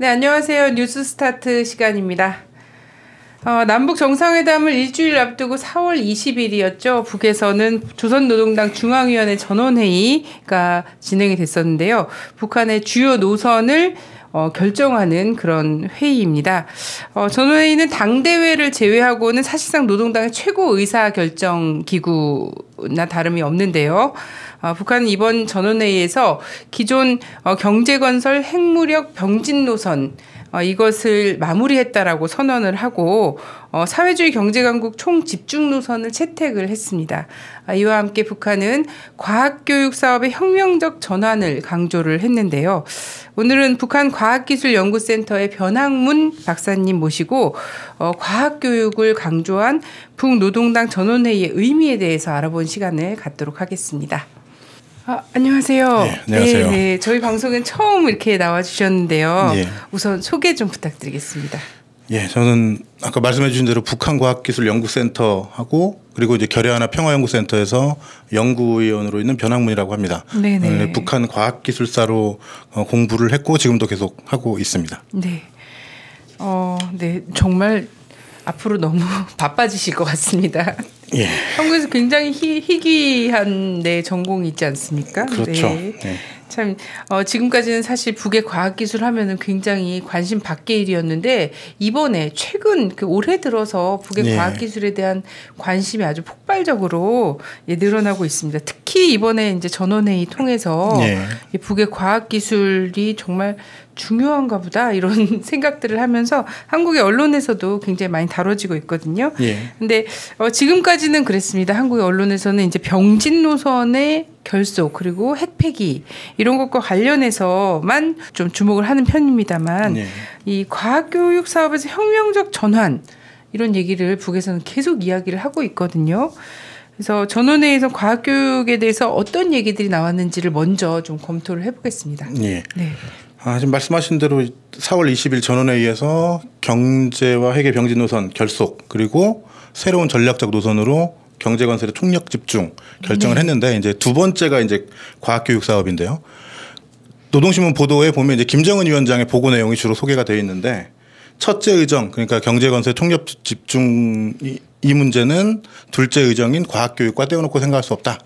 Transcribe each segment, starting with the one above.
네, 안녕하세요. 뉴스 스타트 시간입니다. 남북 정상회담을 일주일 앞두고 4월 20일이었죠. 북에서는 조선노동당 중앙위원회 전원회의가 진행이 됐었는데요. 북한의 주요 노선을 결정하는 그런 회의입니다. 전원회의는 당대회를 제외하고는 사실상 노동당의 최고 의사결정 기구나 다름이 없는데요. 북한은 이번 전원회의에서 기존 경제건설, 핵무력, 병진 노선 이것을 마무리했다라고 선언을 하고 사회주의 경제강국 총집중 노선을 채택을 했습니다. 이와 함께 북한은 과학교육 사업의 혁명적 전환을 강조를 했는데요. 오늘은 북한 과학기술연구센터의 변학문 박사님 모시고 과학교육을 강조한 북노동당 전원회의의 의미에 대해서 알아본 시간을 갖도록 하겠습니다. 안녕하세요. 네, 안녕하세요. 네, 저희 방송엔 처음 이렇게 나와주셨는데요. 예. 우선 소개 좀 부탁드리겠습니다. 예, 저는 아까 말씀해 주신 대로 북한과학기술연구센터하고 그리고 이제 결의하나 평화연구센터에서 연구위원으로 있는 변학문이라고 합니다. 네네. 북한 과학기술사로 공부를 했고 지금도 계속 하고 있습니다. 네. 네, 정말 앞으로 너무 바빠지실 것 같습니다. 예. 한국에서 굉장히 희귀한 전공이 있지 않습니까? 그렇죠. 네. 네. 참 지금까지는 사실 북의 과학기술 하면은 굉장히 관심 밖의 일이었는데 이번에 최근 올해 들어서 북의 예. 과학기술에 대한 관심이 아주 폭발적으로 늘어나고 있습니다. 특히 이번에 이제 전원회의 통해서 예. 이 북의 과학기술이 정말 중요한가 보다 이런 생각들을 하면서 한국의 언론에서도 굉장히 많이 다뤄지고 있거든요. 예. 근데 지금까지는 그랬습니다. 한국의 언론에서는 이제 병진 노선의 결속 그리고 핵폐기 이런 것과 관련해서만 좀 주목을 하는 편입니다만 예. 이 과학교육 사업에서 혁명적 전환 이런 얘기를 북에서는 계속 이야기를 하고 있거든요. 그래서 전원회의에서 과학교육에 대해서 어떤 얘기들이 나왔는지를 먼저 좀 검토를 해보겠습니다. 예. 네. 지금 말씀하신 대로 4월 20일 전원회의에서 경제와 핵의 병진 노선 결속 그리고 새로운 전략적 노선으로 경제건설의 총력 집중 결정을 했는데 이제 두 번째가 이제 과학교육 사업인데요. 노동신문 보도에 보면 이제 김정은 위원장의 보고 내용이 주로 소개가 되어 있는데 첫째 의정 그러니까 경제건설의 총력 집중 이 문제는 둘째 의정인 과학교육과 떼어놓고 생각할 수 없다.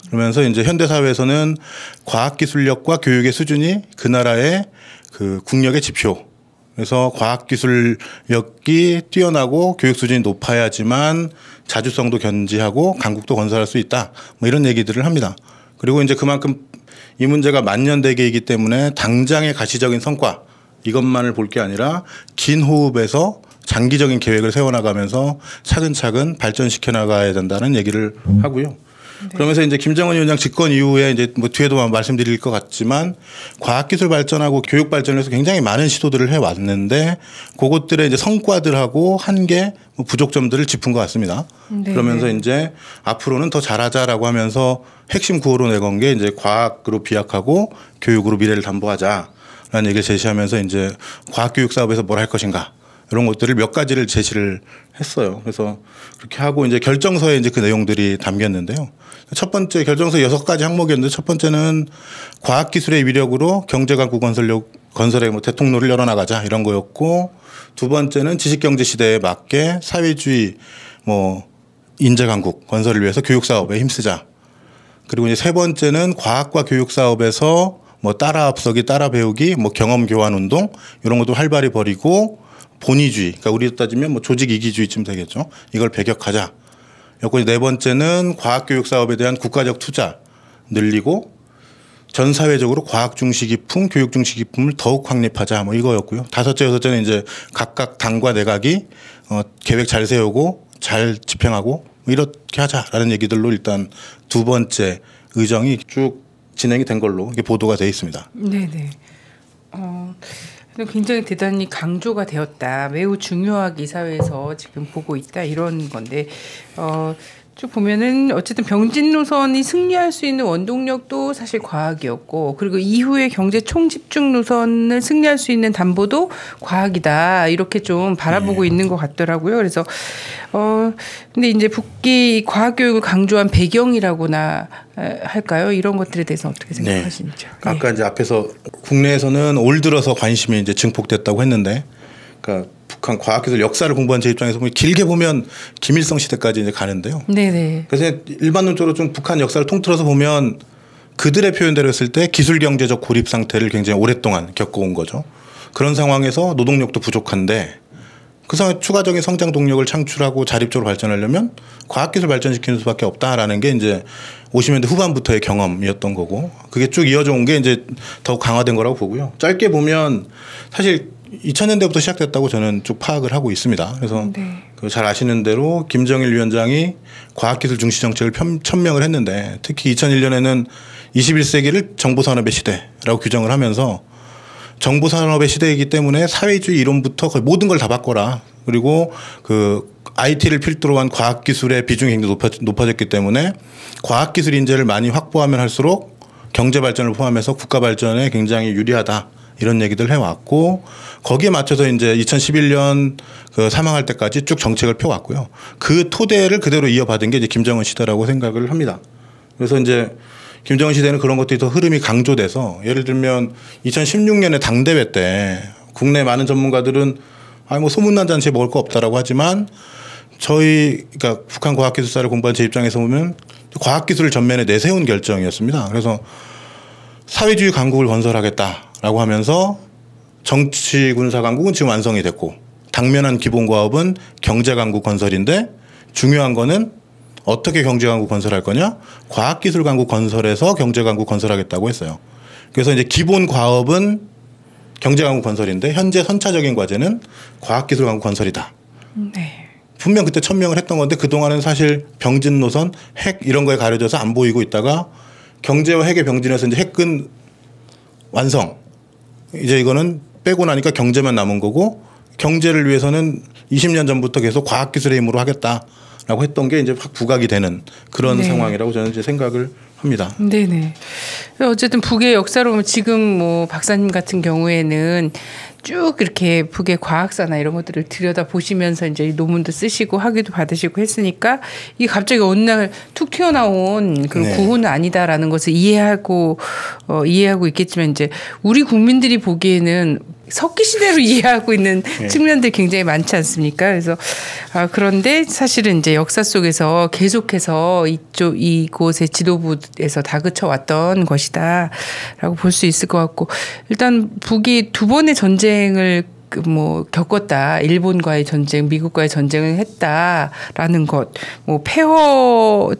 그러면서 이제 현대 사회에서는 과학기술력과 교육의 수준이 그 나라의 그 국력의 지표. 그래서 과학기술력이 뛰어나고 교육 수준이 높아야지만 자주성도 견지하고 강국도 건설할 수 있다. 뭐 이런 얘기들을 합니다. 그리고 이제 그만큼 이 문제가 만년대계이기 때문에 당장의 가시적인 성과 이것만을 볼 게 아니라 긴 호흡에서 장기적인 계획을 세워나가면서 차근차근 발전시켜 나가야 된다는 얘기를 하고요. 네. 그러면서 이제 김정은 위원장 집권 이후에 이제 뭐 뒤에도 말씀드릴 것 같지만 과학기술 발전하고 교육 발전을 해서 굉장히 많은 시도들을 해왔는데 그것들의 이제 성과들하고 한계 뭐 부족점들을 짚은 것 같습니다. 네. 그러면서 이제 앞으로는 더 잘하자라고 하면서 핵심 구호로 내건 게 이제 과학으로 비약하고 교육으로 미래를 담보하자라는 얘기를 제시하면서 이제 과학교육 사업에서 뭘 할 것인가. 이런 것들을 몇 가지를 제시를 했어요. 그래서 그렇게 하고 이제 결정서에 이제 그 내용들이 담겼는데요. 첫 번째 결정서 6가지 항목이었는데 첫 번째는 과학기술의 위력으로 경제강국 건설의 뭐 대통로를 열어나가자 이런 거였고 두 번째는 지식경제 시대에 맞게 사회주의 뭐 인재강국 건설을 위해서 교육사업에 힘쓰자. 그리고 이제 세 번째는 과학과 교육사업에서 뭐 따라 앞서기, 따라 배우기, 뭐 경험 교환 운동 이런 것도 활발히 벌이고 본위주의, 그러니까 우리로 따지면 뭐 조직 이기주의쯤 되겠죠. 이걸 배격하자. 여기 네 번째는 과학교육 사업에 대한 국가적 투자 늘리고 전 사회적으로 과학 중시 기품, 교육 중시 기품을 더욱 확립하자. 뭐 이거였고요. 다섯째, 여섯째는 이제 각각 당과 내각이 계획 잘 세우고 잘 집행하고 뭐 이렇게 하자라는 얘기들로 일단 두 번째 의정이 쭉 진행이 된 걸로 이게 보도가 되어 있습니다. 네네. 굉장히 대단히 강조가 되었다. 매우 중요하게 이 사회에서 지금 보고 있다. 이런 건데 쭉 보면은 어쨌든 병진 노선이 승리할 수 있는 원동력도 사실 과학이었고, 그리고 이후에 경제 총집중 노선을 승리할 수 있는 담보도 과학이다, 이렇게 좀 바라보고 있는 것 같더라고요. 그래서 근데 이제 북기 과학 교육을 강조한 배경이라고나 할까요? 이런 것들에 대해서 어떻게 생각하시는지요? 네. 아까 이제 앞에서 국내에서는 올 들어서 관심이 이제 증폭됐다고 했는데, 그러니까 북한 과학기술 역사를 공부한 제 입장에서 보면 길게 보면 김일성 시대까지 이제 가는데요. 네네. 그래서 일반론적으로 좀 북한 역사를 통틀어서 보면 그들의 표현대로 했을 때 기술 경제적 고립 상태를 굉장히 오랫동안 겪어온 거죠. 그런 상황에서 노동력도 부족한데 그 상황에 추가적인 성장 동력을 창출하고 자립적으로 발전하려면 과학기술 발전시키는 수밖에 없다라는 게 이제 50년대 후반부터의 경험이었던 거고, 그게 쭉 이어져 온 게 이제 더욱 강화된 거라고 보고요. 짧게 보면 사실 2000년대부터 시작됐다고 저는 쭉 파악을 하고 있습니다. 그래서 네. 잘 아시는 대로 김정일 위원장이 과학기술 중시 정책을 천명을 했는데, 특히 2001년에는 21세기를 정보산업의 시대라고 규정을 하면서 정보산업의 시대이기 때문에 사회주의 이론부터 거의 모든 걸 다 바꿔라. 그리고 그 IT를 필두로 한 과학기술의 비중이 굉장히 높아졌기 때문에 과학기술 인재를 많이 확보하면 할수록 경제 발전을 포함해서 국가 발전에 굉장히 유리하다, 이런 얘기들 해왔고, 거기에 맞춰서 이제 2011년 그 사망할 때까지 쭉 정책을 펴왔고요. 그 토대를 그대로 이어받은 게 이제 김정은 시대라고 생각을 합니다. 그래서 이제 김정은 시대는 그런 것들이 더 흐름이 강조돼서, 예를 들면 2016년에 당대회 때 국내 많은 전문가들은 뭐 소문난 잔치에 먹을 거 없다라고 하지만, 그러니까 북한 과학기술사를 공부한 제 입장에서 보면 과학기술을 전면에 내세운 결정이었습니다. 그래서 사회주의 강국을 건설하겠다라고 하면서 정치 군사 강국은 지금 완성이 됐고, 당면한 기본 과업은 경제 강국 건설인데, 중요한 거는 어떻게 경제 강국 건설할 거냐? 과학기술 강국 건설해서 경제 강국 건설하겠다고 했어요. 그래서 이제 기본 과업은 경제 강국 건설인데 현재 선차적인 과제는 과학기술 강국 건설이다. 네. 분명 그때 천명을 했던 건데, 그동안은 사실 병진 노선, 핵 이런 거에 가려져서 안 보이고 있다가 경제와 핵의 병진에서 이제 핵은 완성. 이제 이거는 빼고 나니까 경제만 남은 거고, 경제를 위해서는 20년 전부터 계속 과학기술의 힘으로 하겠다라고 했던 게 이제 확 부각이 되는 그런 네. 상황이라고 저는 이제 생각을 합니다. 네네. 어쨌든 북의 역사로 보면 지금 뭐 박사님 같은 경우에는 쭉 이렇게 북의 과학사나 이런 것들을 들여다 보시면서 이제 논문도 쓰시고 학위도 받으시고 했으니까 이게 갑자기 어느 날 툭 튀어나온 그런 네. 구호는 아니다라는 것을 이해하고 있겠지만, 이제 우리 국민들이 보기에는 석기 시대로 이해하고 있는 측면들이 굉장히 많지 않습니까? 그래서 그런데 사실은 이제 역사 속에서 계속해서 이곳의 지도부에서 다그쳐 왔던 것이다라고 볼 수 있을 것 같고, 일단 북이 두 번의 전쟁을 겪었다. 일본과의 전쟁, 미국과의 전쟁을 했다라는 것,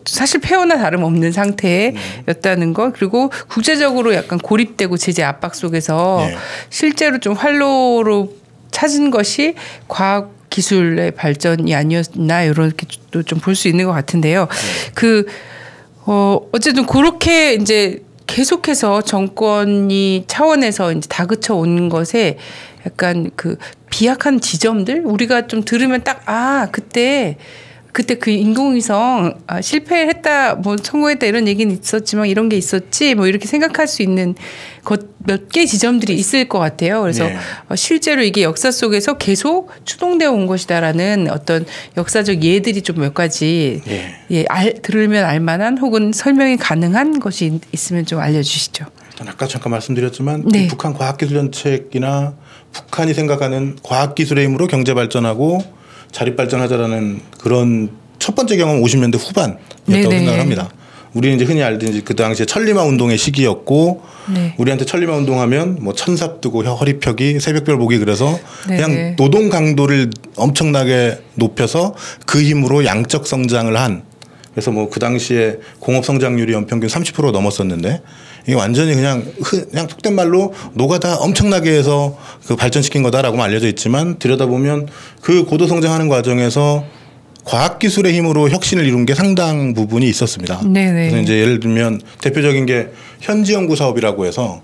사실 폐허나 다름없는 상태였다는 것, 그리고 국제적으로 약간 고립되고 제재 압박 속에서 실제로 좀 활로로 찾은 것이 과학 기술의 발전이 아니었나, 이렇게 또 좀 볼 수 있는 것 같은데요. 어쨌든 그렇게 이제 계속해서 정권이 차원에서 이제 다그쳐 온 것에 약간 그 비약한 지점들, 우리가 좀 들으면 딱 그때 그 인공위성 실패했다, 성공했다, 이런 얘기는 있었지만 이런 게 있었지, 이렇게 생각할 수 있는 몇 개 지점들이 있을 것 같아요. 그래서 실제로 이게 역사 속에서 계속 추동되어 온 것이다라는 어떤 역사적 예들이 좀 몇 가지 들으면 알만한 혹은 설명이 가능한 것이 있으면 좀 알려주시죠. 아까 잠깐 말씀드렸지만 북한 과학기술 정책이나 북한이 생각하는 과학기술의 힘으로 경제 발전하고 자립 발전하자라는 그런 첫 번째 경험은 50년대 후반이었다고 생각을 합니다. 우리는 이제 흔히 알듯이 그 당시에 천리마 운동의 시기였고, 우리한테 천리마 운동하면 천삽 뜨고 허리 펴기, 새벽별 보기, 그래서 그냥 노동 강도를 엄청나게 높여서 그 힘으로 양적 성장을 한, 그래서 그 당시에 공업 성장률이 연평균 30% 넘었었는데, 이게 완전히 그냥 속된 말로 노가다 엄청나게 해서 그 발전시킨 거다라고만 알려져 있지만, 들여다보면 그 고도 성장하는 과정에서 과학기술의 힘으로 혁신을 이룬 게 상당 부분이 있었습니다. 그래서 이제 예를 들면 대표적인 게 현지연구 사업이라고 해서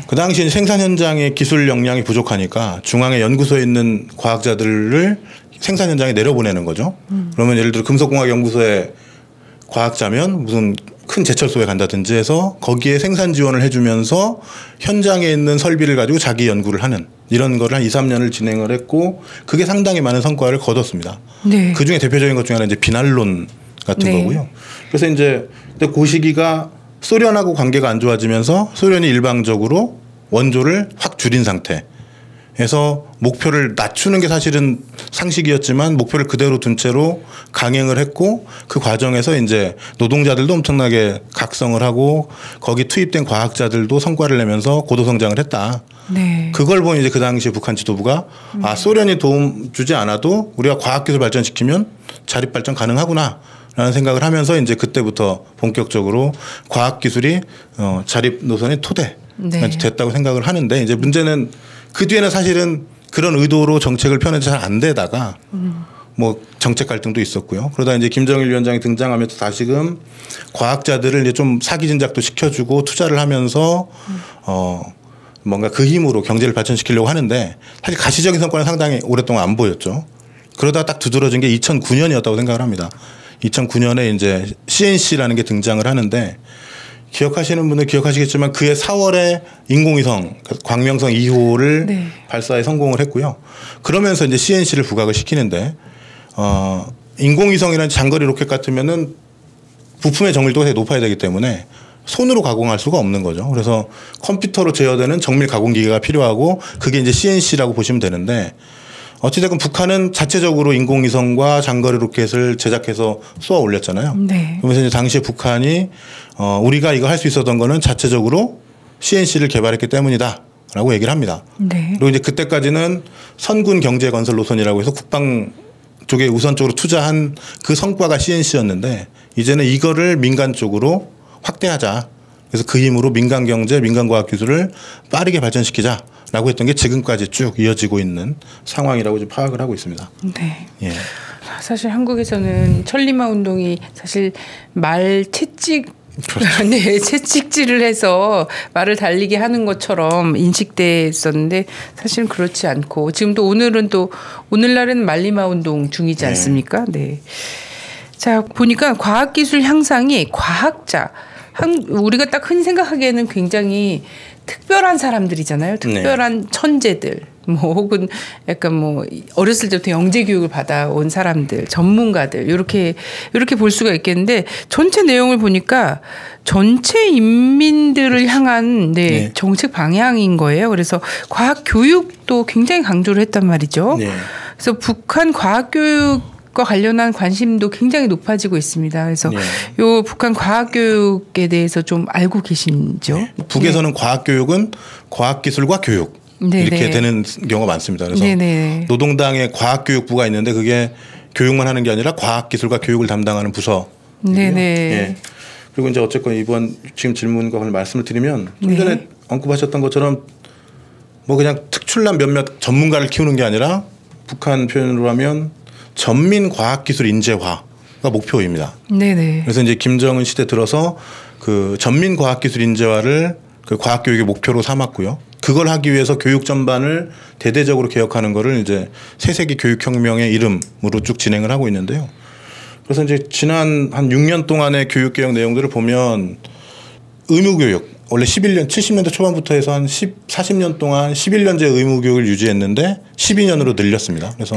그 당시 생산 현장의 기술 역량이 부족하니까 중앙의 연구소에 있는 과학자들을 생산 현장에 내려보내는 거죠. 그러면 예를 들어 금속공학연구소에 과학자면 무슨 큰 제철소에 간다든지 해서 거기에 생산 지원을 해주면서 현장에 있는 설비를 가지고 자기 연구를 하는 이런 거를 한 2, 3년을 진행을 했고 그게 상당히 많은 성과를 거뒀습니다. 네. 그 중에 대표적인 것 중에 하나는 이제 비난론 같은 네. 거고요. 그래서 이제 그 시기가 소련하고 관계가 안 좋아지면서 소련이 일방적으로 원조를 확 줄인 상태에서 목표를 낮추는 게 사실은 상식이었지만 목표를 그대로 둔 채로 강행을 했고 그 과정에서 이제 노동자들도 엄청나게 각성을 하고 거기 투입된 과학자들도 성과를 내면서 고도 성장을 했다. 네. 그걸 보니 이제 그 당시 북한 지도부가 아 소련이 도움 주지 않아도 우리가 과학기술 발전시키면 자립 발전 가능하구나. 라는 생각을 하면서 이제 그때부터 본격적으로 과학기술이 자립 노선의 토대 네. 됐다고 생각을 하는데 이제 문제는 그 뒤에는 사실은 그런 의도로 정책을 펴내지 잘 안 되다가 뭐 정책 갈등도 있었고요. 그러다 이제 김정일 위원장이 등장하면서 다시금 과학자들을 이제 좀 사기 진작도 시켜주고 투자를 하면서 뭔가 그 힘으로 경제를 발전시키려고 하는데 사실 가시적인 성과는 상당히 오랫동안 안 보였죠. 그러다 딱 두드러진 게 2009년이었다고 생각을 합니다. 2009년에 이제 CNC라는 게 등장을 하는데 기억하시는 분들 기억하시겠지만 그해 4월에 인공위성 광명성 2호를 네. 발사에 성공을 했고요. 그러면서 이제 CNC를 부각을 시키는데 인공위성이라는 장거리 로켓 같으면은 부품의 정밀도가 되게 높아야 되기 때문에 손으로 가공할 수가 없는 거죠. 그래서 컴퓨터로 제어되는 정밀 가공 기계가 필요하고 그게 이제 CNC라고 보시면 되는데 어찌됐건 북한은 자체적으로 인공위성과 장거리 로켓을 제작해서 쏘아 올렸잖아요. 네. 그러면서 이제 당시에 북한이 우리가 이거 할 수 있었던 거는 자체적으로 CNC를 개발했기 때문이다라고 얘기를 합니다. 네. 그리고 이제 그때까지는 선군 경제 건설 노선이라고 해서 국방 쪽에 우선적으로 투자한 그 성과가 CNC였는데 이제는 이거를 민간 쪽으로 확대하자. 그래서 그 힘으로 민간 경제, 민간 과학 기술을 빠르게 발전시키자라고 했던 게 지금까지 쭉 이어지고 있는 상황이라고 좀 파악을 하고 있습니다. 네. 예. 사실 한국에서는 천리마 운동이 사실 말 채찍 그렇죠. 네, 채찍질을 해서 말을 달리게 하는 것처럼 인식됐었는데 사실은 그렇지 않고 지금 또 오늘날은 말리마 운동 중이지 않습니까? 네. 자, 보니까 과학기술 향상이 과학자 우리가 딱 흔히 생각하기에는 굉장히 특별한 사람들이잖아요. 특별한 천재들, 뭐 혹은 약간 뭐 어렸을 때부터 영재 교육을 받아온 사람들, 전문가들 이렇게 볼 수가 있겠는데 전체 내용을 보니까 전체 인민들을 향한 네. 정책 방향인 거예요. 그래서 과학 교육도 굉장히 강조를 했단 말이죠. 네. 그래서 북한 과학 교육 과 관련한 관심도 굉장히 높아지고 있습니다. 그래서 요 북한 과학교육에 대해서 좀 알고 계신죠? 네. 북에서는 과학교육은 과학기술과 교육 이렇게 되는 경우가 많습니다. 그래서 노동당의 과학교육부가 있는데 그게 교육만 하는 게 아니라 과학기술과 교육을 담당하는 부서. 네. 그리고 이제 어쨌건 이번 지금 질문과 관련 말씀을 드리면 좀 전에 언급하셨던 것처럼 뭐 그냥 특출난 몇몇 전문가를 키우는 게 아니라 북한 표현으로 하면 전민 과학기술 인재화가 목표입니다. 네네. 그래서 이제 김정은 시대 들어서 그 전민 과학기술 인재화를 그 과학교육의 목표로 삼았고요. 그걸 하기 위해서 교육 전반을 대대적으로 개혁하는 거를 이제 새세기 교육혁명의 이름으로 쭉 진행을 하고 있는데요. 그래서 이제 지난 한 6년 동안의 교육개혁 내용들을 보면 의무교육 원래 70년대 초반부터 해서 한 40년 동안 11년제 의무교육을 유지했는데 12년으로 늘렸습니다. 그래서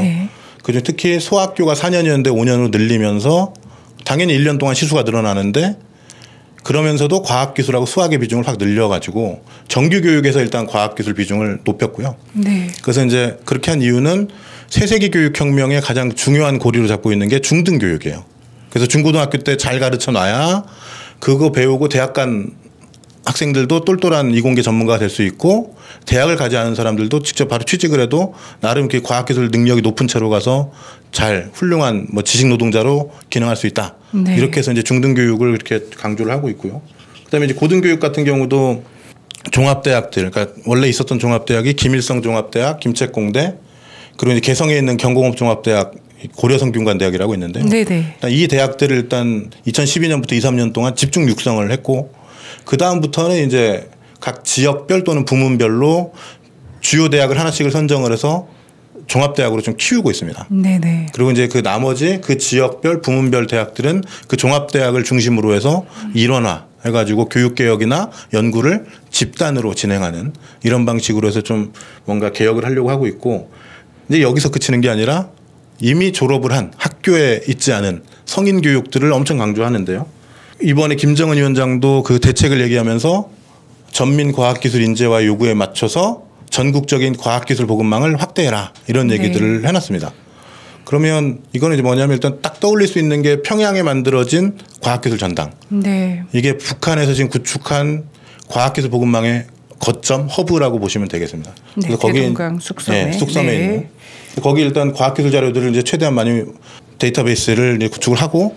그중 특히 소학교가 4년이었는데 5년으로 늘리면서 당연히 1년 동안 시수가 늘어나는데 그러면서도 과학기술하고 수학의 비중을 확 늘려가지고 정규교육에서 일단 과학기술 비중을 높였고요. 네. 그래서 이제 그렇게 한 이유는 새세기 교육혁명의 가장 중요한 고리로 잡고 있는 게 중등교육이에요. 그래서 중고등학교 때 잘 가르쳐 놔야 그거 배우고 대학 간 학생들도 똘똘한 이공계 전문가가 될 수 있고 대학을 가지 않은 사람들도 직접 바로 취직을 해도 나름 이렇게 과학기술 능력이 높은 채로 가서 잘 훌륭한 뭐 지식 노동자로 기능할 수 있다. 네. 이렇게 해서 이제 중등교육을 이렇게 강조를 하고 있고요. 그다음에 이제 고등교육 같은 경우도 종합대학들, 그러니까 원래 있었던 종합대학이 김일성 종합대학, 김책공대, 그리고 이제 개성에 있는 경공업종합대학, 고려성균관대학이라고 있는데, 이 대학들을 일단 2012년부터 2, 3년 동안 집중 육성을 했고. 그 다음부터는 이제 각 지역별 또는 부문별로 주요 대학을 하나씩을 선정을 해서 종합대학으로 좀 키우고 있습니다. 네네. 그리고 이제 그 나머지 그 지역별 부문별 대학들은 그 종합대학을 중심으로 해서 일원화 해가지고 교육개혁이나 연구를 집단으로 진행하는 이런 방식으로 해서 좀 뭔가 개혁을 하려고 하고 있고, 이제 여기서 그치는 게 아니라 이미 졸업을 한 학교에 있지 않은 성인 교육들을 엄청 강조하는데요. 이번에 김정은 위원장도 그 대책을 얘기하면서 전민 과학기술 인재화 요구에 맞춰서 전국적인 과학기술 보급망을 확대해라 이런 얘기들을 해놨습니다. 그러면 이거는 이제 뭐냐면 일단 딱 떠올릴 수 있는 게 평양에 만들어진 과학기술 전당. 네. 이게 북한에서 지금 구축한 과학기술 보급망의 거점 허브라고 보시면 되겠습니다. 네, 그래서 거기 대동강 쑥섬에, 네, 쑥섬에 있는 거기 일단 과학기술 자료들을 이제 최대한 많이 데이터베이스를 이제 구축을 하고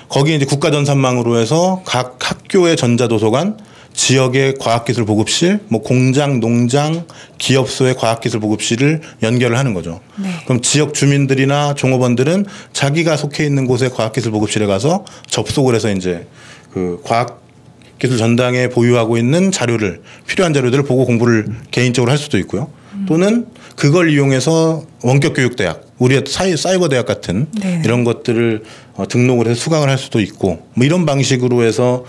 거기 이제 국가전산망으로 해서 각 학교의 전자도서관, 지역의 과학기술 보급실, 뭐 공장, 농장, 기업소의 과학기술 보급실을 연결을 하는 거죠. 네. 그럼 지역 주민들이나 종업원들은 자기가 속해 있는 곳의 과학기술 보급실에 가서 접속을 해서 이제 그 과학기술 전당에 보유하고 있는 자료를 필요한 자료들을 보고 공부를 개인적으로 할 수도 있고요. 또는 그걸 이용해서 원격교육대학, 우리의 사이버대학 같은 네네. 이런 것들을 등록을 해서 수강을 할 수도 있고 뭐 이런 방식으로 해서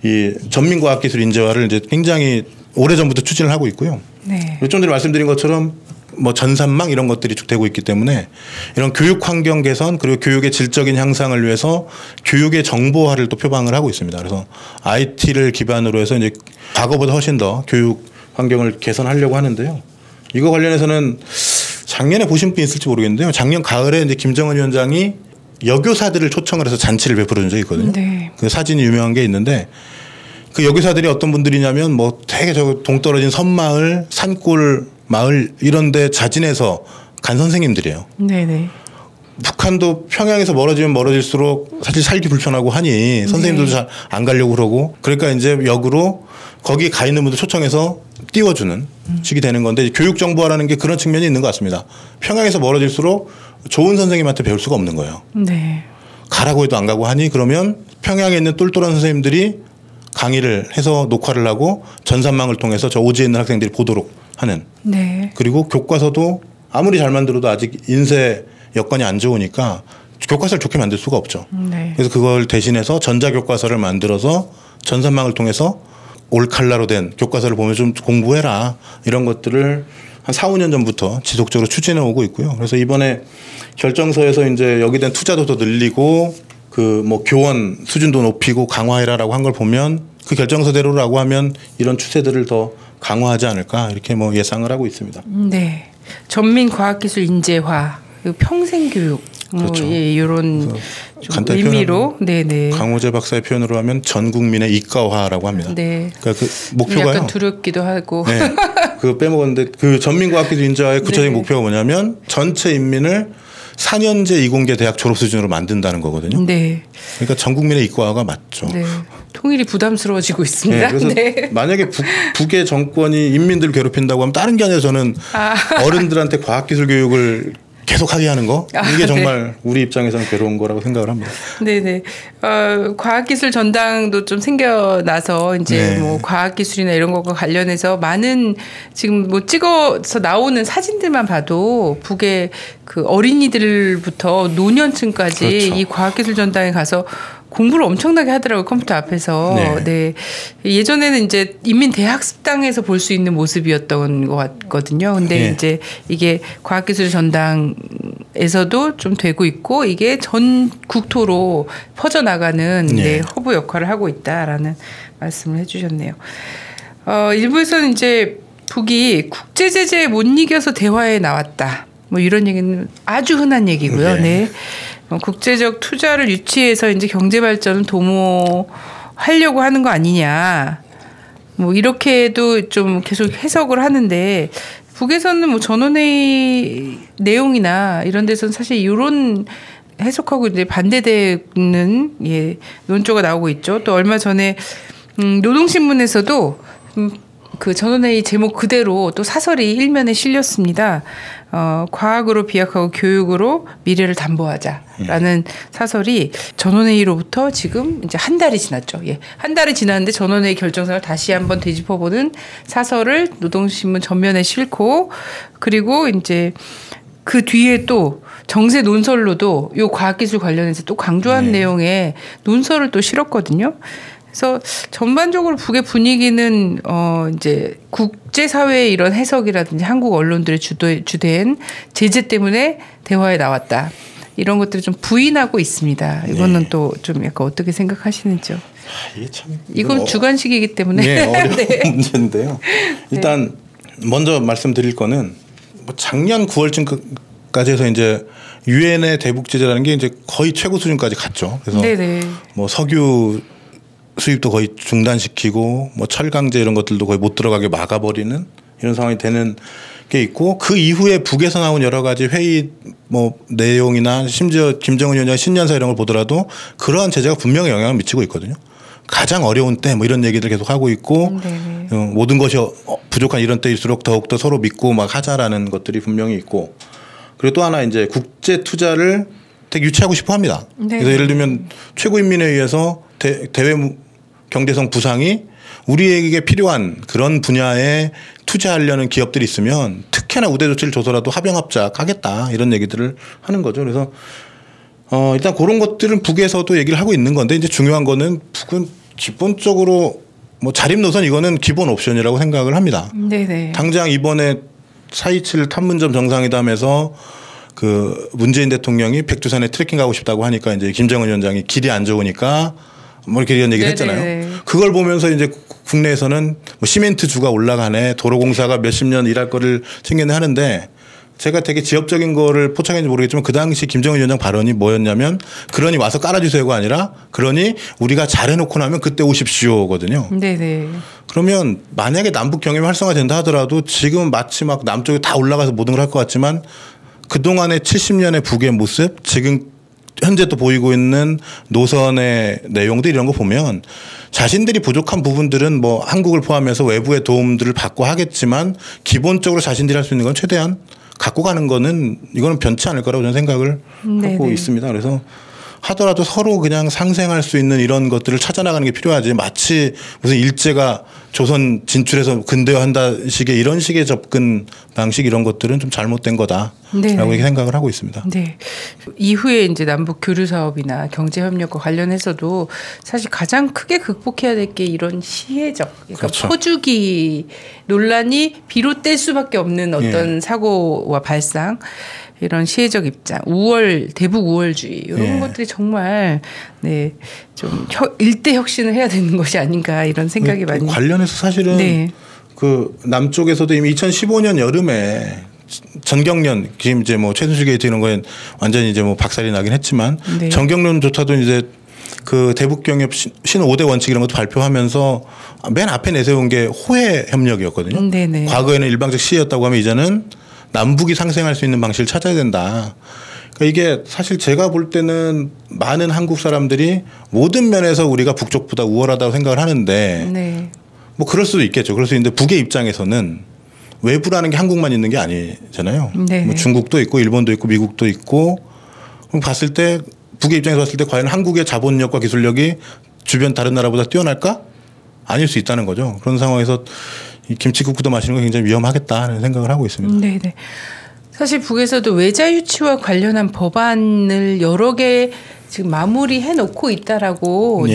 이 전민과학기술 인재화를 이제 굉장히 오래전부터 추진을 하고 있고요. 네. 좀 전에 말씀드린 것처럼 뭐 전산망 이런 것들이 쭉 되고 있기 때문에 이런 교육 환경 개선 그리고 교육의 질적인 향상을 위해서 교육의 정보화를 또 표방을 하고 있습니다. 그래서 IT를 기반으로 해서 이제 과거보다 훨씬 더 교육 환경을 개선하려고 하는데요. 이거 관련해서는 작년에 보신 분 있을지 모르겠는데요. 작년 가을에 이제 김정은 위원장이 여교사들을 초청을 해서 잔치를 베풀어 준 적이 있거든요. 네. 그 사진이 유명한 게 있는데 그 여교사들이 어떤 분들이냐면 뭐 되게 저 동떨어진 섬마을, 산골 마을 이런 데 자진해서 간 선생님들이에요. 네네. 북한도 평양에서 멀어지면 멀어질수록 사실 살기 불편하고 하니 선생님들도 잘 안 가려고 그러고 그러니까 이제 역으로 거기 가 있는 분들 초청해서 띄워주는 식이 되는 건데 교육 정보화라는 게 그런 측면이 있는 것 같습니다. 평양에서 멀어질수록 좋은 선생님한테 배울 수가 없는 거예요. 네. 가라고 해도 안 가고 하니 그러면 평양에 있는 똘똘한 선생님들이 강의를 해서 녹화를 하고 전산망을 통해서 저 오지에 있는 학생들이 보도록 하는. 네. 그리고 교과서도 아무리 잘 만들어도 아직 인쇄 여건이 안 좋으니까 교과서를 좋게 만들 수가 없죠. 네. 그래서 그걸 대신해서 전자교과서를 만들어서 전산망을 통해서 올칼라로 된 교과서를 보면 좀 공부해라 이런 것들을 한 4, 5년 전부터 지속적으로 추진해 오고 있고요. 그래서 이번에 결정서에서 이제 여기 된 투자도 더 늘리고 그 뭐 교원 수준도 높이고 강화해라라고 한 걸 보면 그 결정서대로라고 하면 이런 추세들을 더 강화하지 않을까 이렇게 뭐 예상을 하고 있습니다. 네. 전민 과학기술 인재화, 평생교육, 그렇죠. 뭐 예, 이런 좀 의미로, 네네. 강호재 박사의 표현으로 하면 전 국민의 이과화라고 합니다. 네. 그러니까 그 목표가요. 약간 두렵기도 하고. 네. 그거 빼먹었는데 그 전민과학기술 인재화의 구체적인 네. 목표가 뭐냐면 전체 인민을 4년제 이공계 대학 졸업 수준으로 만든다는 거거든요. 네. 그러니까 전 국민의 이과화가 맞죠. 네. 통일이 부담스러워지고 있습니다. 네, 그래서 네. 만약에 북의 정권이 인민들을 괴롭힌다고 하면 다른 게 아니라 저는 어른들한테 과학기술 교육을 계속하게 하는 거 이게 정말 네. 우리 입장에서는 괴로운 거라고 생각을 합니다. 네네. 과학기술 전당도 좀 생겨나서 이제 네. 뭐 과학기술이나 이런 것과 관련해서 많은 지금 뭐 찍어서 나오는 사진들만 봐도 북의 그 어린이들부터 노년층까지 그렇죠. 이 과학기술 전당에 가서 공부를 엄청나게 하더라고요. 컴퓨터 앞에서. 네. 네. 예전에는 이제 인민대학습당에서 볼 수 있는 모습이었던 것 같거든요. 근데 네. 이제 이게 과학기술 전당에서도 좀 되고 있고 이게 전 국토로 퍼져나가는 네. 네, 허브 역할을 하고 있다라는 말씀을 해주셨네요. 일부에서는 이제 북이 국제제재에 못 이겨서 대화에 나왔다. 뭐 이런 얘기는 아주 흔한 얘기고요. 네. 네. 국제적 투자를 유치해서 이제 경제 발전을 도모하려고 하는 거 아니냐. 뭐 이렇게도 좀 계속 해석을 하는데 북에서는 뭐 전원회의 내용이나 이런 데서는 사실 이런 해석하고 이제 반대되는 예, 논조가 나오고 있죠. 또 얼마 전에 노동신문에서도 그 전원회의 제목 그대로 또 사설이 일면에 실렸습니다. 과학으로 비약하고 교육으로 미래를 담보하자라는 사설이 전원회의로부터 지금 이제 한 달이 지났죠. 예. 한 달이 지났는데 전원회의 결정서를 다시 한번 되짚어보는 사설을 노동신문 전면에 싣고 그리고 이제 그 뒤에 또 정세 논설로도 요 과학기술 관련해서 또 강조한 내용의 논설을 또 실었거든요. 그래서 전반적으로 북의 분위기는 이제 국제사회의 이런 해석이라든지 한국 언론들의 주된 제재 때문에 대화에 나왔다. 이런 것들을 좀 부인하고 있습니다. 이거는 또 좀 약간 어떻게 생각하시는지요? 이게 참 이건 주관식이기 때문에 네, 어려운 문제인데요. 일단 먼저 말씀드릴 거는 뭐 작년 9월쯤까지 해서 이제 유엔의 대북 제재라는 게 이제 거의 최고 수준까지 갔죠. 그래서 뭐 석유 수입도 거의 중단시키고 뭐 철강제 이런 것들도 거의 못 들어가게 막아버리는 이런 상황이 되는 게 있고, 그 이후에 북에서 나온 여러 가지 회의 뭐 내용이나 심지어 김정은 위원장의 신년사 이런 걸 보더라도 그러한 제재가 분명히 영향을 미치고 있거든요. 가장 어려운 때 뭐 이런 얘기들 계속 하고 있고 모든 것이 부족한 이런 때일수록 더욱더 서로 믿고 막 하자라는 것들이 분명히 있고, 그리고 또 하나 이제 국제 투자를 되게 유치하고 싶어 합니다. 그래서 예를 들면 최고인민회의에서 대외 경제성 부상이 우리에게 필요한 그런 분야에 투자하려는 기업들이 있으면 특히나 우대 조치를 줘서라도 합영합작하겠다 이런 얘기들을 하는 거죠. 그래서 일단 그런 것들은 북에서도 얘기를 하고 있는 건데, 이제 중요한 거는 북은 기본적으로 뭐 자립 노선 이거는 기본 옵션이라고 생각을 합니다. 당장 이번에 4.27 판문점 정상회담에서 그 문재인 대통령이 백두산에 트레킹 가고 싶다고 하니까 이제 김정은 위원장이 길이 안 좋으니까 뭐 이렇게 이런 얘기를 했잖아요. 그걸 보면서 이제 국내에서는 뭐 시멘트주가 올라가네, 도로공사가 몇십 년 일할 거를 챙겼네 하는데, 제가 되게 지엽적인 거를 포착했는지 모르겠지만 그 당시 김정은 위원장 발언이 뭐였냐면, 그러니 와서 깔아주세요가 아니라 그러니 우리가 잘해놓고 나면 그때 오십시오거든요. 그러면 만약에 남북 경협이 활성화된다 하더라도 지금 마치 막 남쪽에 다 올라가서 모든 걸 할 것 같지만 그동안의 70년의 북의 모습, 지금 현재 또 보이고 있는 노선의 내용들 이런 거 보면 자신들이 부족한 부분들은 뭐 한국을 포함해서 외부의 도움들을 받고 하겠지만 기본적으로 자신들이 할 수 있는 건 최대한 갖고 가는 거는 이거는 변치 않을 거라고 저는 생각을 하고 있습니다. 그래서 하더라도 서로 그냥 상생할 수 있는 이런 것들을 찾아나가는 게 필요하지, 마치 무슨 일제가 조선 진출해서 근대화한다 식의 이런 식의 접근 방식 이런 것들은 좀 잘못된 거다라고 생각을 하고 있습니다. 이후에 이제 남북 교류 사업이나 경제 협력과 관련해서도 사실 가장 크게 극복해야 될 게 이런 시혜적, 그러니까 퍼주기 논란이 비롯될 수밖에 없는 어떤 사고와 발상, 이런 시혜적 입장, 대북 우월주의 이런 것들이 정말 좀 일대 혁신을 해야 되는 것이 아닌가 이런 생각이 많이. 관련해서 사실은 그 남쪽에서도 이미 2015년 여름에 전경련, 지금 이제 뭐 최순실 게이트 이런 거에 완전히 이제 뭐 박살이 나긴 했지만 전경련조차도 이제 그 대북 경협 신 5대 원칙 이런 것도 발표하면서 맨 앞에 내세운 게 호혜 협력이었거든요. 과거에는 일방적 시혜였다고 하면 이제는 남북이 상생할 수 있는 방식을 찾아야 된다. 그러니까 이게 사실 제가 볼 때는 많은 한국 사람들이 모든 면에서 우리가 북쪽보다 우월하다고 생각을 하는데 뭐 그럴 수도 있겠죠. 그럴 수 있는데 북의 입장에서는 외부라는 게 한국만 있는 게 아니잖아요. 뭐 중국도 있고 일본도 있고 미국도 있고, 그럼 봤을 때 북의 입장에서 봤을 때 과연 한국의 자본력과 기술력이 주변 다른 나라보다 뛰어날까? 아닐 수 있다는 거죠. 그런 상황에서 이 김치국도 마시는 건 굉장히 위험하겠다 하는 생각을 하고 있습니다. 사실 북에서도 외자 유치와 관련한 법안을 여러 개 지금 마무리해 놓고 있다라고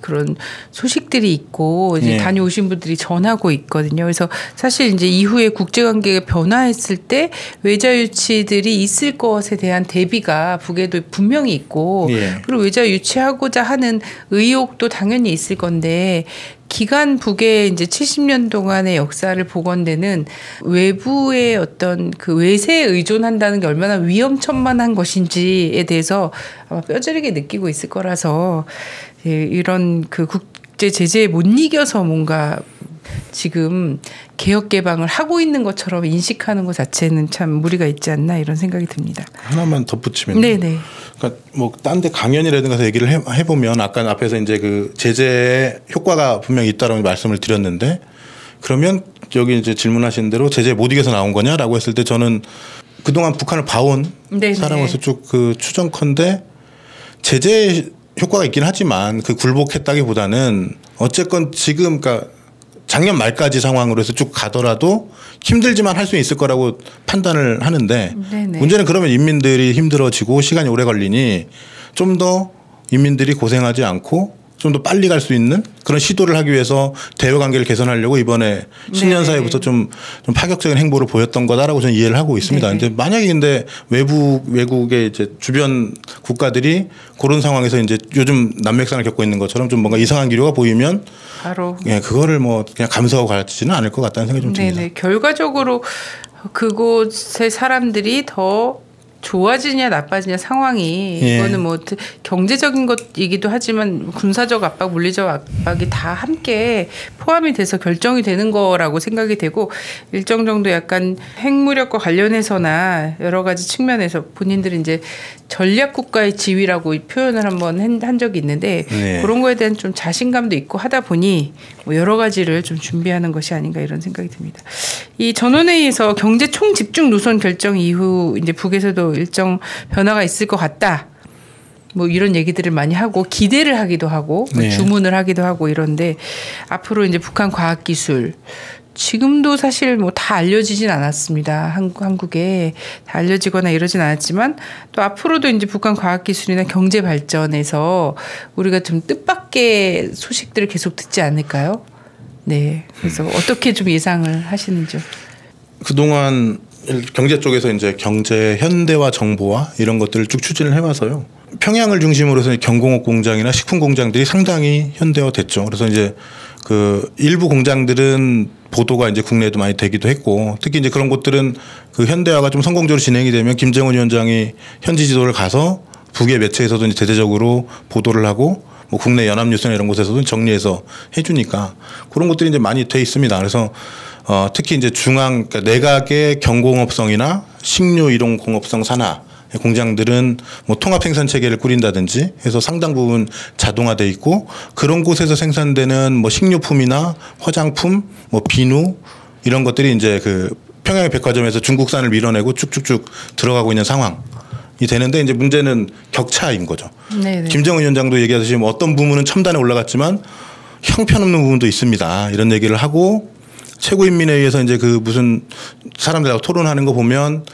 그런 소식들이 있고 이제 다녀오신 분들이 전하고 있거든요. 그래서 사실 이제 이후에 국제관계가 변화했을 때 외자 유치들이 있을 것에 대한 대비가 북에도 분명히 있고 그리고 외자 유치하고자 하는 의욕도 당연히 있을 건데, 기간 북의 이제 70년 동안의 역사를 보건대는 외부의 어떤 그 외세에 의존한다는 게 얼마나 위험천만한 것인지에 대해서 아마 뼈저리게 느끼고 있을 거라서 이런 그 국제 제재에 못 이겨서 뭔가 지금 개혁 개방을 하고 있는 것처럼 인식하는 것 자체는 참 무리가 있지 않나 이런 생각이 듭니다. 하나만 덧붙이면, 그러니까 뭐 딴 데 강연이라든가 얘기를 해보면 아까 앞에서 이제 그 제재의 효과가 분명히 있다라고 말씀을 드렸는데, 그러면 여기 이제 질문하신 대로 제재에 못 이겨서 나온 거냐라고 했을 때 저는 그동안 북한을 봐온 사람으로서 쭉 그 추정컨대 제재 효과가 있긴 하지만 그 굴복했다기보다는 어쨌건 지금 그러니까 작년 말까지 상황으로 해서 쭉 가더라도 힘들지만 할 수 있을 거라고 판단을 하는데 네네. 문제는 그러면 인민들이 힘들어지고 시간이 오래 걸리니 좀 더 인민들이 고생하지 않고 좀 더 빨리 갈 수 있는 그런 시도를 하기 위해서 대외 관계를 개선하려고 이번에 신년 사회부터 좀 파격적인 행보를 보였던 거다라고 저는 이해를 하고 있습니다. 네네. 근데 만약에 근데 외국의 이제 주변 국가들이 그런 상황에서 이제 요즘 난맥상을 겪고 있는 것처럼 좀 뭔가 이상한 기류가 보이면 바로 예, 그거를 뭐 그냥 감수하고 가지는 않을 것 같다는 생각이 좀 듭니다. 네네. 결과적으로 그곳의 사람들이 더 좋아지냐 나빠지냐 상황이 예. 이거는 뭐 경제적인 것이기도 하지만 군사적 압박, 물리적 압박이 다 함께 포함이 돼서 결정이 되는 거라고 생각이 되고 일정 정도 약간 핵무력과 관련해서나 여러 가지 측면에서 본인들이 이제 전략 국가의 지위라고 표현을 한번 한 적이 있는데 네. 그런 거에 대한 좀 자신감도 있고 하다 보니 뭐 여러 가지를 좀 준비하는 것이 아닌가 이런 생각이 듭니다. 이 전원회의에서 경제 총집중 노선 결정 이후 이제 북에서도 일정 변화가 있을 것 같다. 뭐 이런 얘기들을 많이 하고 기대를 하기도 하고 네. 주문을 하기도 하고 이런데 앞으로 이제 북한 과학기술 지금도 사실 뭐 다 알려지진 않았습니다. 한국에 다 알려지거나 이러진 않았지만 또 앞으로도 이제 북한 과학기술이나 경제 발전에서 우리가 좀 뜻밖의 소식들을 계속 듣지 않을까요? 네. 그래서 어떻게 좀 예상을 하시는지요? 그동안 경제 쪽에서 이제 경제 현대화 정보화 이런 것들을 쭉 추진을 해와서요. 평양을 중심으로 해서 경공업 공장이나 식품 공장들이 상당히 현대화됐죠. 그래서 이제 그 일부 공장들은 보도가 이제 국내에도 많이 되기도 했고 특히 이제 그런 곳들은 그 현대화가 좀 성공적으로 진행이 되면 김정은 위원장이 현지 지도를 가서 북의 매체에서도 이제 대대적으로 보도를 하고 뭐 국내 연합뉴스나 이런 곳에서도 정리해서 해주니까 그런 것들이 이제 많이 돼 있습니다. 그래서 특히 이제 그러니까 내각의 경공업성이나 식료 이동 공업성 산하 공장들은 뭐 통합 생산 체계를 꾸린다든지 해서 상당 부분 자동화돼 있고 그런 곳에서 생산되는 뭐 식료품이나 화장품, 뭐 비누 이런 것들이 이제 그 평양의 백화점에서 중국산을 밀어내고 쭉쭉쭉 들어가고 있는 상황이 되는데 이제 문제는 격차인 거죠. 네네. 김정은 위원장도 얘기하듯이 뭐 어떤 부분은 첨단에 올라갔지만 형편없는 부분도 있습니다. 이런 얘기를 하고 최고인민회의에서 이제 그 무슨 사람들하고 토론하는 거 보면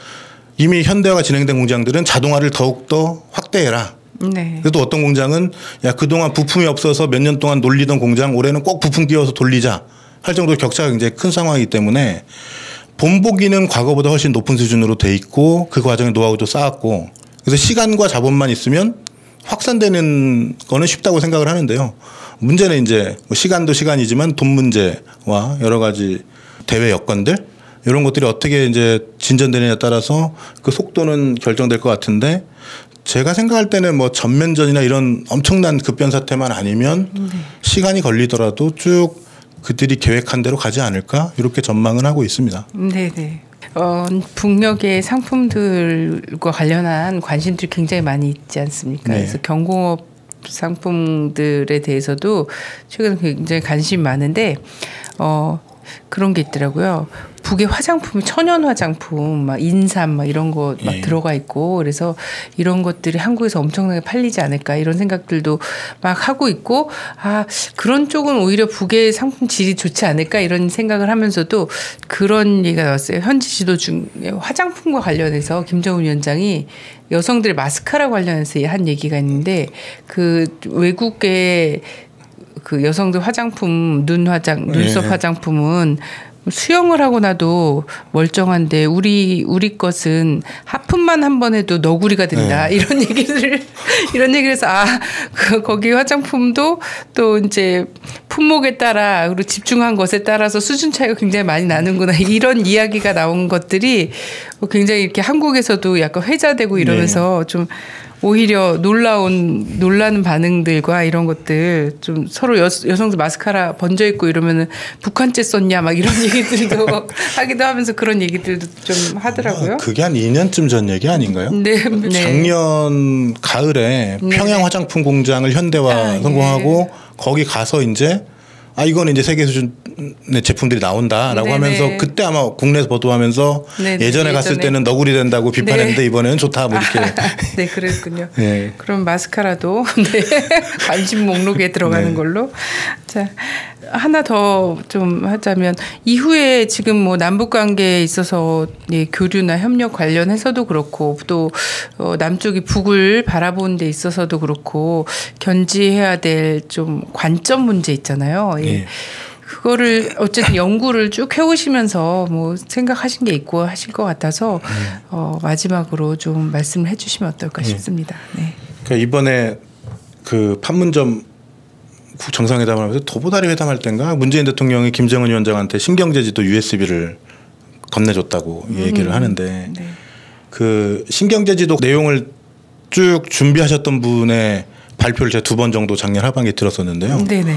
이미 현대화가 진행된 공장들은 자동화를 더욱더 확대해라. 네. 그래도 어떤 공장은 야 그동안 부품이 없어서 몇 년 동안 놀리던 공장 올해는 꼭 부품 끼워서 돌리자 할 정도로 격차가 굉장히 큰 상황이기 때문에 본보기는 과거보다 훨씬 높은 수준으로 돼 있고 그 과정에 노하우도 쌓았고 그래서 시간과 자본만 있으면 확산되는 거는 쉽다고 생각을 하는데요. 문제는 이제 시간도 시간이지만 돈 문제와 여러 가지 대외 여건들 이런 것들이 어떻게 이제 진전되느냐에 따라서 그 속도는 결정될 것 같은데 제가 생각할 때는 뭐 전면전이나 이런 엄청난 급변 사태만 아니면 시간이 걸리더라도 쭉 그들이 계획한 대로 가지 않을까 이렇게 전망은 하고 있습니다. 네네. 북녘의 상품들과 관련한 관심들이 굉장히 많이 있지 않습니까? 네. 그래서 경공업 상품들에 대해서도 최근에 굉장히 관심이 많은데 그런 게 있더라고요. 북의 화장품이 천연 화장품, 막 인삼 막 이런 거 막 들어가 있고 그래서 이런 것들이 한국에서 엄청나게 팔리지 않을까 이런 생각들도 막 하고 있고 그런 쪽은 오히려 북의 상품 질이 좋지 않을까 이런 생각을 하면서도 그런 얘기가 나왔어요. 현지 지도 중에 화장품과 관련해서 김정은 위원장이 여성들의 마스카라 관련해서 한 얘기가 있는데 그 외국의 그 여성들 화장품 눈썹 화장품은 수영을 하고 나도 멀쩡한데 우리 것은 하품만 한 번 해도 너구리가 된다. 이런 얘기를 해서 거기 화장품도 또 이제 품목에 따라 그리고 집중한 것에 따라서 수준 차이가 굉장히 많이 나는구나. 이런 이야기가 나온 것들이 굉장히 이렇게 한국에서도 약간 회자되고 이러면서 좀 오히려 놀라는 반응들과 이런 것들 좀 서로 여성들 마스카라 번져 있고 이러면은 북한제 썼냐 막 이런 얘기들도 하기도 하면서 그런 얘기들도 좀 하더라고요. 그게 한 2년쯤 전 얘기 아닌가요? 네. 작년 가을에 평양 화장품 공장을 현대화 성공하고 거기 가서 이제 이거는 이제 세계 수준 일본의 제품들이 나온다라고 네네. 하면서 그때 아마 국내에서 보도하면서 네네. 예전에 갔을 때는 너구리 된다고 비판했는데 네. 이번에는 좋다 뭐 이렇게. 네, 그랬군요. 네. 그럼 마스카라도 네. 관심 목록에 들어가는 네. 걸로. 자, 하나 더 좀 하자면 이후에 지금 뭐 남북 관계에 있어서 예, 교류나 협력 관련해서도 그렇고 또 남쪽이 북을 바라보는 데 있어서도 그렇고 견지해야 될 좀 관점 문제 있잖아요. 예. 네. 그거를 어쨌든 연구를 쭉 해오시면서 뭐 생각하신 게 있고 하실 것 같아서 마지막으로 좀 말씀을 해주시면 어떨까 싶습니다. 네. 그러니까 이번에 그 판문점 정상회담을 하면서 도보다리 회담할 때인가 문재인 대통령이 김정은 위원장한테 신경제지도 USB를 건네줬다고 얘기를 하는데 네. 그 신경제지도 내용을 쭉 준비하셨던 분의 발표를 제가 2번 정도 작년 하반기에 들었었는데요. 네네.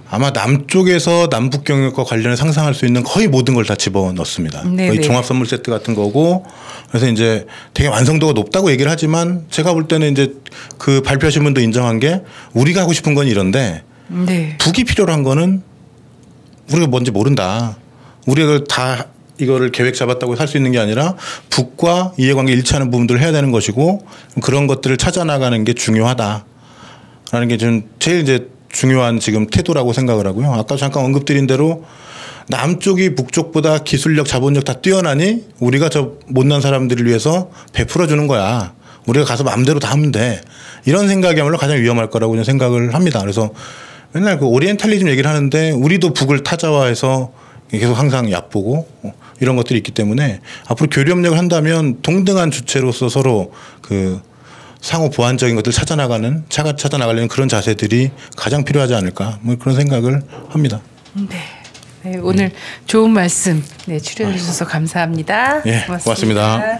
아마 남쪽에서 남북 경협과 관련해 상상할 수 있는 거의 모든 걸 다 집어넣습니다. 네네. 거의 종합 선물 세트 같은 거고 그래서 이제 되게 완성도가 높다고 얘기를 하지만 제가 볼 때는 이제 그 발표하신 분도 인정한 게 우리가 하고 싶은 건 이런데 네. 북이 필요로 한 거는 우리가 뭔지 모른다. 우리가 다 이거를 계획 잡았다고 할 수 있는 게 아니라 북과 이해관계 일치하는 부분들을 해야 되는 것이고 그런 것들을 찾아나가는 게 중요하다라는 게 좀 제일 이제 중요한 지금 태도라고 생각을 하고요. 아까 잠깐 언급드린 대로 남쪽이 북쪽보다 기술력, 자본력 다 뛰어나니 우리가 저 못난 사람들을 위해서 베풀어 주는 거야. 우리가 가서 마음대로 다 하면 돼. 이런 생각이야말로 가장 위험할 거라고 저는 생각을 합니다. 그래서 맨날 그 오리엔탈리즘 얘기를 하는데 우리도 북을 타자화해서 계속 항상 얕보고 이런 것들이 있기 때문에 앞으로 교류협력을 한다면 동등한 주체로서 서로 그 상호 보완적인 것들 찾아나가려는 그런 자세들이 가장 필요하지 않을까 뭐 그런 생각을 합니다. 네. 네, 오늘 좋은 말씀 출연해 주셔서 감사합니다. 예, 고맙습니다.